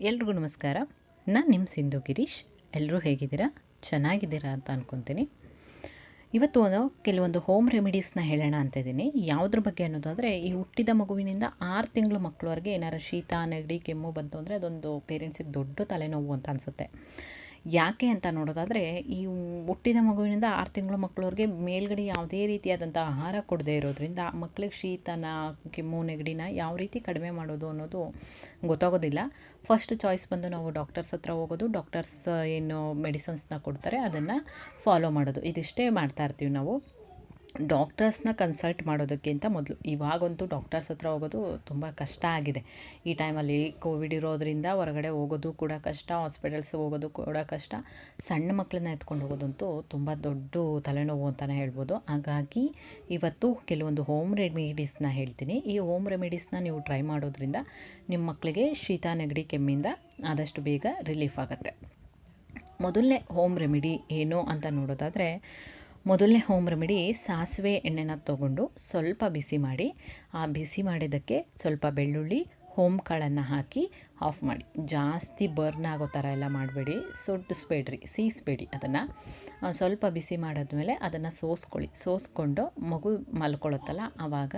ಎಲ್ರಿಗೂ ನಮಸ್ಕಾರ. ನಾನು ನಿಮ್ಮ ಸಿಂಧು ಗಿರೀಶ್. ಎಲ್ಲರೂ ಹೇಗಿದ್ದೀರಾ? ಚೆನ್ನಾಗಿದ್ದೀರಾ ಅಂತ ಅಂದ್ಕೊತೀನಿ. ಇವತ್ತು ಕೆಲವೊಂದು ಹೋಮ್ ರೆಮಿಡೀಸ್ನ ಹೇಳೋಣ ಅಂತ ಇದ್ದೀನಿ. ಯಾವುದ್ರ ಬಗ್ಗೆ ಅನ್ನೋದಾದರೆ, ಈ ಹುಟ್ಟಿದ ಮಗುವಿನಿಂದ 6 ತಿಂಗಳು ಮಕ್ಕಳವರೆಗೆ ಏನಾರು ಶೀತ, ನೆಗಡಿ, ಕೆಮ್ಮು ಬಂತು ಅಂದರೆ ಅದೊಂದು ಪೇರೆಂಟ್ಸಿಗೆ ದೊಡ್ಡ ತಲೆನೋವು ಅಂತ ಅನಿಸುತ್ತೆ. ಯಾಕೆ ಅಂತ ನೋಡೋದಾದರೆ, ಈ ಹುಟ್ಟಿದ ಮಗುವಿನಿಂದ 6 ತಿಂಗಳು ಮಕ್ಕಳವ್ರಿಗೆ ಮೇಲ್ಗಡೆ ಯಾವುದೇ ರೀತಿಯಾದಂಥ ಆಹಾರ ಕೊಡದೇ ಇರೋದ್ರಿಂದ ಮಕ್ಕಳಿಗೆ ಶೀತನ, ಕೆಮ್ಮು, ನೆಗಡಿನ ಯಾವ ರೀತಿ ಕಡಿಮೆ ಮಾಡೋದು ಅನ್ನೋದು ಗೊತ್ತಾಗೋದಿಲ್ಲ. ಫಸ್ಟ್ ಚಾಯ್ಸ್ ಬಂದು ನಾವು ಡಾಕ್ಟರ್ಸ್ ಹತ್ರ ಹೋಗೋದು, ಡಾಕ್ಟರ್ಸ್ ಏನು ಮೆಡಿಸನ್ಸ್ನ ಕೊಡ್ತಾರೆ ಅದನ್ನು ಫಾಲೋ ಮಾಡೋದು. ಇದಿಷ್ಟೇ ಮಾಡ್ತಾ ಇರ್ತೀವಿ ನಾವು. ಡಾಕ್ಟರ್ಸ್ನ ಕನ್ಸಲ್ಟ್ ಮಾಡೋದಕ್ಕಿಂತ ಮೊದಲು ಇವಾಗಂತೂ ಡಾಕ್ಟರ್ಸ್ ಹತ್ರ ಹೋಗೋದು ತುಂಬ ಕಷ್ಟ ಆಗಿದೆ. ಈ ಟೈಮಲ್ಲಿ ಕೋವಿಡ್ ಇರೋದರಿಂದ ಹೊರಗಡೆ ಹೋಗೋದು ಕೂಡ ಕಷ್ಟ, ಹಾಸ್ಪಿಟಲ್ಸ್ಗೆ ಹೋಗೋದು ಕೂಡ ಕಷ್ಟ. ಸಣ್ಣ ಮಕ್ಕಳನ್ನ ಎತ್ಕೊಂಡು ಹೋಗೋದಂತೂ ತುಂಬ ದೊಡ್ಡ ತಲೆನೋವು ಅಂತಲೇ ಹೇಳ್ಬೋದು. ಹಾಗಾಗಿ ಇವತ್ತು ಕೆಲವೊಂದು ಹೋಮ್ ರೆಮಿಡೀಸ್ನ ಹೇಳ್ತೀನಿ. ಈ ಹೋಮ್ ರೆಮಿಡೀಸ್ನ ನೀವು ಟ್ರೈ ಮಾಡೋದ್ರಿಂದ ನಿಮ್ಮ ಮಕ್ಕಳಿಗೆ ಶೀತ, ನೆಗಡಿ, ಕೆಮ್ಮಿಂದ ಆದಷ್ಟು ಬೇಗ ರಿಲೀಫ್ ಆಗುತ್ತೆ. ಮೊದಲನೇ ಹೋಮ್ ರೆಮಿಡಿ ಏನು ಅಂತ ನೋಡೋದಾದರೆ, ಮೊದಲನೇ ಹೋಮ್ ರೆಮಿಡಿ ಸಾಸಿವೆ ಎಣ್ಣೆನ ತೊಗೊಂಡು ಸ್ವಲ್ಪ ಬಿಸಿ ಮಾಡಿ, ಆ ಬಿಸಿ ಮಾಡಿದ್ದಕ್ಕೆ ಸ್ವಲ್ಪ ಬೆಳ್ಳುಳ್ಳಿ, ಕಾಳನ್ನು ಹಾಕಿ ಆಫ್ ಮಾಡಿ. ಜಾಸ್ತಿ ಬರ್ನ್ ಆಗೋ ಥರ ಎಲ್ಲ ಮಾಡಬೇಡಿ, ಸೀಸ್ಬೇಡಿ. ಅದನ್ನು ಸ್ವಲ್ಪ ಬಿಸಿ ಮಾಡಾದ್ಮೇಲೆ ಅದನ್ನು ಸೋಸ್ಕೊಂಡು ಮಗು ಮಲ್ಕೊಳ್ಳುತ್ತಲ್ಲ ಆವಾಗ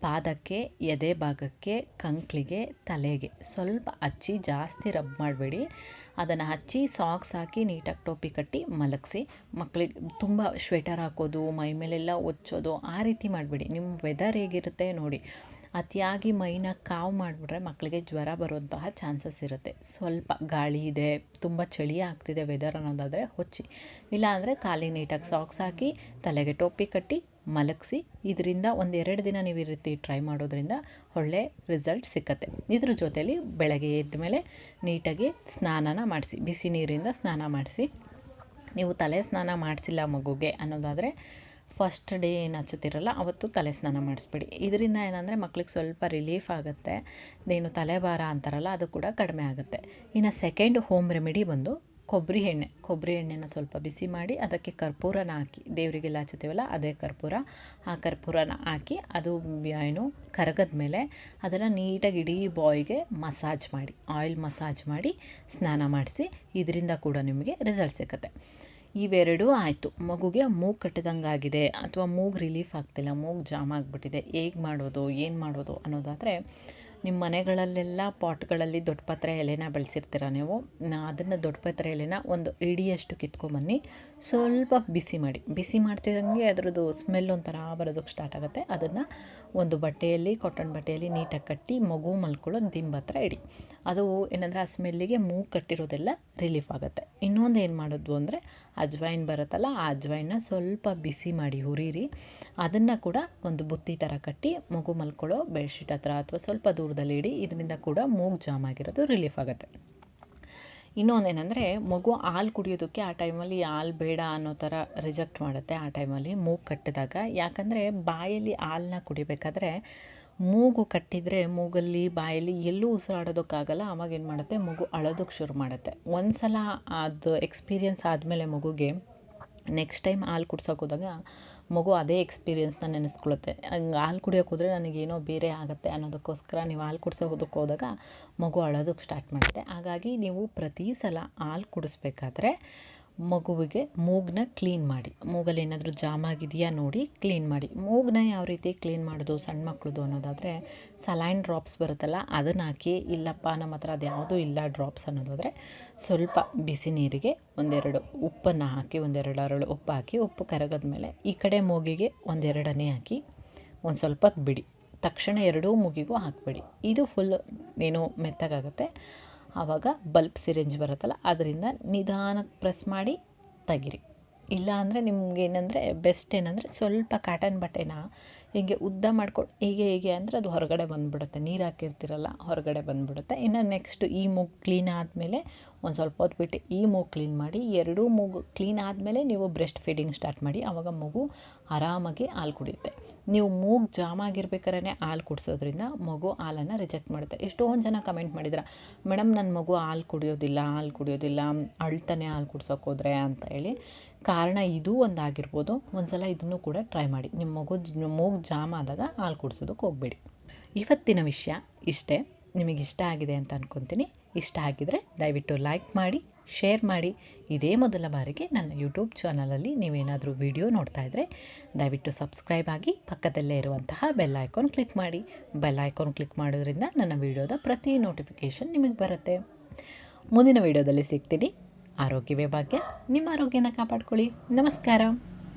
ಪಾದಕ್ಕೆ, ಎದೆ ಭಾಗಕ್ಕೆ, ಕಂಕ್ಳಿಗೆ, ತಲೆಗೆ ಸ್ವಲ್ಪ ಹಚ್ಚಿ, ಜಾಸ್ತಿ ರಬ್ ಮಾಡಬೇಡಿ. ಅದನ್ನು ಹಚ್ಚಿ ಸಾಕ್ಸ್ ಹಾಕಿ ನೀಟಾಗಿ ಟೋಪಿ ಕಟ್ಟಿ ಮಲಗಿಸಿ. ಮಕ್ಕಳಿಗೆ ತುಂಬ ಸ್ವೆಟರ್ ಹಾಕೋದು, ಮೈ ಮೇಲೆಲ್ಲ ಒಚ್ಚೋದು ಆ ರೀತಿ ಮಾಡಬೇಡಿ. ನಿಮ್ಮ ವೆದರ್ ಹೇಗಿರುತ್ತೆ ನೋಡಿ, ಅತಿಯಾಗಿ ಮೈನ ಕಾವು ಮಾಡಿಬಿಟ್ರೆ ಮಕ್ಕಳಿಗೆ ಜ್ವರ ಬರುವಂತಹ ಚಾನ್ಸಸ್ ಇರುತ್ತೆ. ಸ್ವಲ್ಪ ಗಾಳಿ ಇದೆ, ತುಂಬ ಚಳಿ ಆಗ್ತಿದೆ ವೆದರ್ ಅನ್ನೋದಾದರೆ ಹೊಚ್ಚಿ, ಇಲ್ಲಾಂದರೆ ಖಾಲಿ ನೀಟಾಗಿ ಸಾಕ್ಸ್ ಹಾಕಿ ತಲೆಗೆ ಟೋಪಿ ಕಟ್ಟಿ ಮಲಗಿಸಿ. ಇದರಿಂದ 1-2 ದಿನ ನೀವು ಈ ರೀತಿ ಟ್ರೈ ಮಾಡೋದ್ರಿಂದ ಒಳ್ಳೆ ರಿಸಲ್ಟ್ ಸಿಕ್ಕತ್ತೆ. ಇದ್ರ ಜೊತೆಯಲ್ಲಿ ಬೆಳಗ್ಗೆ ಎದ್ದ ಮೇಲೆ ನೀಟಾಗಿ ಸ್ನಾನನ ಮಾಡಿಸಿ, ಬಿಸಿ ನೀರಿಂದ ಸ್ನಾನ ಮಾಡಿಸಿ. ನೀವು ತಲೆ ಸ್ನಾನ ಮಾಡಿಸಿಲ್ಲ ಮಗುಗೆ ಅನ್ನೋದಾದರೆ ಫಸ್ಟ್ ಡೇ ಏನು ಹಚ್ಚುತ್ತಿರಲ್ಲ ಅವತ್ತು ತಲೆ ಸ್ನಾನ ಮಾಡಿಸ್ಬೇಡಿ. ಇದರಿಂದ ಏನಂದರೆ ಮಕ್ಳಿಗೆ ಸ್ವಲ್ಪ ರಿಲೀಫ್ ಆಗುತ್ತೆ. ಏನು ತಲೆಭಾರ ಅಂತಾರಲ್ಲ ಅದು ಕೂಡ ಕಡಿಮೆ ಆಗುತ್ತೆ. ಇನ್ನು ಸೆಕೆಂಡ್ ಹೋಮ್ ರೆಮಿಡಿ ಬಂದು ಕೊಬ್ಬರಿ ಎಣ್ಣೆನ ಸ್ವಲ್ಪ ಬಿಸಿ ಮಾಡಿ ಅದಕ್ಕೆ ಕರ್ಪೂರನ ಹಾಕಿ, ದೇವರಿಗೆಲ್ಲ ಹಚ್ಚುತ್ತೀವಲ್ಲ ಅದೇ ಕರ್ಪೂರ, ಆ ಕರ್ಪೂರನ ಹಾಕಿ ಅದು ಕರಗದ ಮೇಲೆ ಅದನ್ನು ನೀಟಾಗಿ ಇಡೀ ಬಾಯ್ಗೆ ಮಸಾಜ್ ಮಾಡಿ, ಆಯಿಲ್ ಮಸಾಜ್ ಮಾಡಿ ಸ್ನಾನ ಮಾಡಿಸಿ. ಇದರಿಂದ ಕೂಡ ನಿಮಗೆ ರಿಸಲ್ಟ್ ಸಿಗುತ್ತೆ. ಇವೆರಡೂ ಆಯಿತು. ಮಗುಗೆ ಮೂಗು ಕಟ್ಟಿದಂಗಾಗಿದೆ ಅಥವಾ ಮೂಗು ರಿಲೀಫ್ ಆಗ್ತಿಲ್ಲ, ಮೂಗು ಜಾಮ್ ಆಗಿಬಿಟ್ಟಿದೆ, ಹೇಗೆ ಮಾಡೋದು, ಏನು ಮಾಡೋದು ಅನ್ನೋದಾದರೆ, ನಿಮ್ಮ ಮನೆಗಳಲ್ಲೆಲ್ಲ ಪಾಟ್ಗಳಲ್ಲಿ ದೊಡ್ಡ ಪತ್ರೆ ಎಲೆನ ಬೆಳೆಸಿರ್ತೀರ ನೀವು. ಅದನ್ನು ದೊಡ್ಡ ಪತ್ರೆ ಎಲೆನ ಒಂದು ಇಡಿಯಷ್ಟು ಕಿತ್ಕೊಂಬನ್ನಿ, ಸ್ವಲ್ಪ ಬಿಸಿ ಮಾಡ್ತಿದ್ದಂಗೆ ಅದರದ್ದು ಸ್ಮೆಲ್ ಒಂಥರ ಬರೋದಕ್ಕೆ ಸ್ಟಾರ್ಟ್ ಆಗುತ್ತೆ. ಅದನ್ನು ಒಂದು ಬಟ್ಟೆಯಲ್ಲಿ, ಕಾಟನ್ ಬಟ್ಟೆಯಲ್ಲಿ ನೀಟಾಗಿ ಕಟ್ಟಿ ಮಗು ಮಲ್ಕೊಳ್ಳೋ ದಿಂಬು ಹತ್ರ ಇಡಿ. ಅದು ಏನಂದರೆ ಆ ಸ್ಮೆಲ್ಲಿಗೆ ಮೂಗು ಕಟ್ಟಿರೋದೆಲ್ಲ ರಿಲೀಫ್ ಆಗುತ್ತೆ. ಇನ್ನೊಂದು ಏನು ಮಾಡೋದು ಅಂದರೆ, ಅಜ್ವೈನ್ ಬರುತ್ತಲ್ಲ, ಆ ಅಜ್ವೈನ್ನ ಸ್ವಲ್ಪ ಬಿಸಿ ಮಾಡಿ ಹುರಿರಿ. ಅದನ್ನು ಕೂಡ ಒಂದು ಬುತ್ತಿ ಥರ ಕಟ್ಟಿ ಮಗು ಮಲ್ಕೊಳ್ಳೋ ಬೆಡ್ಶೀಟ್ ಹತ್ರ ಅಥವಾ ಸ್ವಲ್ಪ ದೂರದಲ್ಲಿ ಇಡಿ. ಇದರಿಂದ ಕೂಡ ಮೂಗು ಜಾಮ್ ಆಗಿರೋದು ರಿಲೀಫ್ ಆಗುತ್ತೆ. ಇನ್ನೊಂದೇನೆಂದರೆ, ಮಗು ಹಾಲು ಕುಡಿಯೋದಕ್ಕೆ ಆ ಟೈಮಲ್ಲಿ ಹಾಲು ಬೇಡ ಅನ್ನೋ ಥರ ರಿಜೆಕ್ಟ್ ಮಾಡುತ್ತೆ. ಆ ಟೈಮಲ್ಲಿ ಮೂಗು ಕಟ್ಟಿದಾಗ, ಯಾಕಂದರೆ ಬಾಯಲ್ಲಿ ಹಾಲನ್ನ ಕುಡಿಬೇಕಾದ್ರೆ ಮೂಗು ಕಟ್ಟಿದರೆ ಮೂಗಲ್ಲಿ, ಬಾಯಲ್ಲಿ ಎಲ್ಲೂ ಉಸಿರಾಡೋದಕ್ಕಾಗಲ್ಲ. ಆವಾಗ ಏನು ಮಾಡುತ್ತೆ, ಮಗು ಅಳೋದಕ್ಕೆ ಶುರು ಮಾಡುತ್ತೆ. ಒಂದು ಸಲ ಅದು ಎಕ್ಸ್ಪೀರಿಯನ್ಸ್ ಆದಮೇಲೆ ಮಗುಗೆ ನೆಕ್ಸ್ಟ್ ಟೈಮ್ ಹಾಲು ಕುಡ್ಸೋಕೆ ಹೋದಾಗ ಮಗು ಅದೇ ಎಕ್ಸ್ಪೀರಿಯನ್ಸ್ನ ನೆನೆಸ್ಕೊಳ್ಳುತ್ತೆ. ಹಂಗೆ ಹಾಲು ಕುಡಿಯೋಕೆ ಹೋದರೆ ನನಗೇನೋ ಬೇರೆ ಆಗುತ್ತೆ ಅನ್ನೋದಕ್ಕೋಸ್ಕರ ನೀವು ಹಾಲು ಕುಡ್ಸೋದಕ್ಕೆ ಹೋದಾಗ ಮಗು ಅಳೋದಕ್ಕೆ ಸ್ಟಾರ್ಟ್ ಮಾಡುತ್ತೆ. ಹಾಗಾಗಿ ನೀವು ಪ್ರತಿ ಸಲ ಹಾಲು ಕುಡಿಸ್ಬೇಕಾದ್ರೆ ಮಗುವಿಗೆ ಮೂಗನ್ನ ಕ್ಲೀನ್ ಮಾಡಿ, ಮೂಗಲ್ಲಿ ಏನಾದರೂ ಜಾಮ್ ಆಗಿದೆಯಾ ನೋಡಿ ಕ್ಲೀನ್ ಮಾಡಿ. ಮೂಗನ್ನ ಯಾವ ರೀತಿ ಕ್ಲೀನ್ ಮಾಡೋದು ಸಣ್ಣ ಮಕ್ಕಳದು ಅನ್ನೋದಾದರೆ, ಸಲೈನ್ ಡ್ರಾಪ್ಸ್ ಬರುತ್ತಲ್ಲ ಅದನ್ನು ಹಾಕಿ, ಇಲ್ಲಪ್ಪ ನಮ್ಮ ಹತ್ರ ಅದು ಯಾವುದೂ ಇಲ್ಲ ಡ್ರಾಪ್ಸ್ ಅನ್ನೋದಾದರೆ ಸ್ವಲ್ಪ ಬಿಸಿ ನೀರಿಗೆ 1-2 ಉಪ್ಪನ್ನು ಹಾಕಿ, 1-2 ಹರಳು ಉಪ್ಪು ಹಾಕಿ, ಉಪ್ಪು ಕರಗದ ಮೇಲೆ ಈ ಕಡೆ ಮೂಗಿಗೆ 1-2 ಹನಿ ಹಾಕಿ ಒಂದು ಸ್ವಲ್ಪ ಹೊತ್ತು ಬಿಡಿ. ತಕ್ಷಣ ಎರಡೂ ಮೂಗಿಗೂ ಹಾಕಬೇಡಿ, ಇದು ಫುಲ್ ಮೆತ್ತಗಾಗುತ್ತೆ. ಆವಾಗ ಬಲ್ಬ್ ಸಿರಿಂಜ್ ಬರುತ್ತಲ್ಲ ಅದರಿಂದ ನಿಧಾನಕ್ಕೆ ಪ್ರೆಸ್ ಮಾಡಿ ತೆಗಿರಿ. ಇಲ್ಲ ಅಂದರೆ ನಿಮಗೇನೆಂದರೆ ಬೆಸ್ಟ್ ಏನಂದರೆ, ಸ್ವಲ್ಪ ಕಾಟನ್ ಬಟ್ಟೆನ ಹೀಗೆ ಉದ್ದ ಮಾಡ್ಕೊಂಡು ಹೀಗೆ ಅಂದರೆ ಅದು ಹೊರಗಡೆ ಬಂದುಬಿಡುತ್ತೆ. ನೀರು ಹಾಕಿರ್ತಿರಲ್ಲ ಹೊರಗಡೆ ಬಂದುಬಿಡುತ್ತೆ. ಇನ್ನು ನೆಕ್ಸ್ಟು ಈ ಮೂಗು ಕ್ಲೀನ್ ಆದಮೇಲೆ ಒಂದು ಸ್ವಲ್ಪ ಹೊತ್ತು ಬಿಟ್ಟು ಈ ಮೂಗು ಕ್ಲೀನ್ ಮಾಡಿ. ಎರಡೂ ಮೂಗು ಕ್ಲೀನ್ ಆದಮೇಲೆ ನೀವು ಬ್ರೆಸ್ಟ್ ಫೀಡಿಂಗ್ ಸ್ಟಾರ್ಟ್ ಮಾಡಿ. ಆವಾಗ ಮಗು ಆರಾಮಾಗಿ ಹಾಲು ಕುಡಿಯುತ್ತೆ. ನೀವು ಮೂಗು ಜಾಮ್ ಆಗಿರ್ಬೇಕಾದ್ರೆ ಹಾಲು ಕುಡಿಸೋದ್ರಿಂದ ಮಗು ಹಾಲನ್ನು ರಿಜೆಕ್ಟ್ ಮಾಡುತ್ತೆ. ಎಷ್ಟೊಂದು ಜನ ಕಮೆಂಟ್ ಮಾಡಿದ್ರು, ಮೇಡಮ್ ನನ್ನ ಮಗು ಹಾಲು ಕುಡಿಯೋದಿಲ್ಲ, ಅಳ್ತಾನೆ ಹಾಲು ಕುಡ್ಸೋಕೆ ಹೋದರೆ ಅಂತ ಹೇಳಿ. ಕಾರಣ ಇದು ಒಂದಾಗಿರ್ಬೋದು. ಒಂದು ಸಲ ಇದನ್ನು ಕೂಡ ಟ್ರೈ ಮಾಡಿ. ನಿಮ್ಮ ಮೂಗು ಜಾಮ್ ಆದಾಗ ಹಾಲು ಕುಡಿಸೋದಕ್ಕೆ ಹೋಗಬೇಡಿ. ಇವತ್ತಿನ ವಿಷಯ ಇಷ್ಟೇ. ನಿಮಗೆ ಇಷ್ಟ ಆಗಿದೆ ಅಂತ ಅಂದ್ಕೊತೀನಿ. ಇಷ್ಟ ಆಗಿದರೆ ದಯವಿಟ್ಟು ಲೈಕ್ ಮಾಡಿ, ಶೇರ್ ಮಾಡಿ. ಇದೇ ಮೊದಲ ಬಾರಿಗೆ ನನ್ನ ಯೂಟ್ಯೂಬ್ ಚಾನಲಲ್ಲಿ ನೀವೇನಾದರೂ ವಿಡಿಯೋ ನೋಡ್ತಾ ಇದ್ದರೆ ದಯವಿಟ್ಟು ಸಬ್ಸ್ಕ್ರೈಬ್ ಆಗಿ ಪಕ್ಕದಲ್ಲೇ ಇರುವಂತಹ ಬೆಲ್ ಐಕಾನ್ ಕ್ಲಿಕ್ ಮಾಡಿ. ಬೆಲ್ ಐಕಾನ್ ಕ್ಲಿಕ್ ಮಾಡೋದ್ರಿಂದ ನನ್ನ ವಿಡಿಯೋದ ಪ್ರತಿ ನೋಟಿಫಿಕೇಷನ್ ನಿಮಗೆ ಬರುತ್ತೆ. ಮುಂದಿನ ವಿಡಿಯೋದಲ್ಲಿ ಸಿಗ್ತೀನಿ. ಆರೋಗ್ಯವೇ ಭಾಗ್ಯ. ನಿಮ್ಮ ಆರೋಗ್ಯನ ಕಾಪಾಡ್ಕೊಳ್ಳಿ. ನಮಸ್ಕಾರ.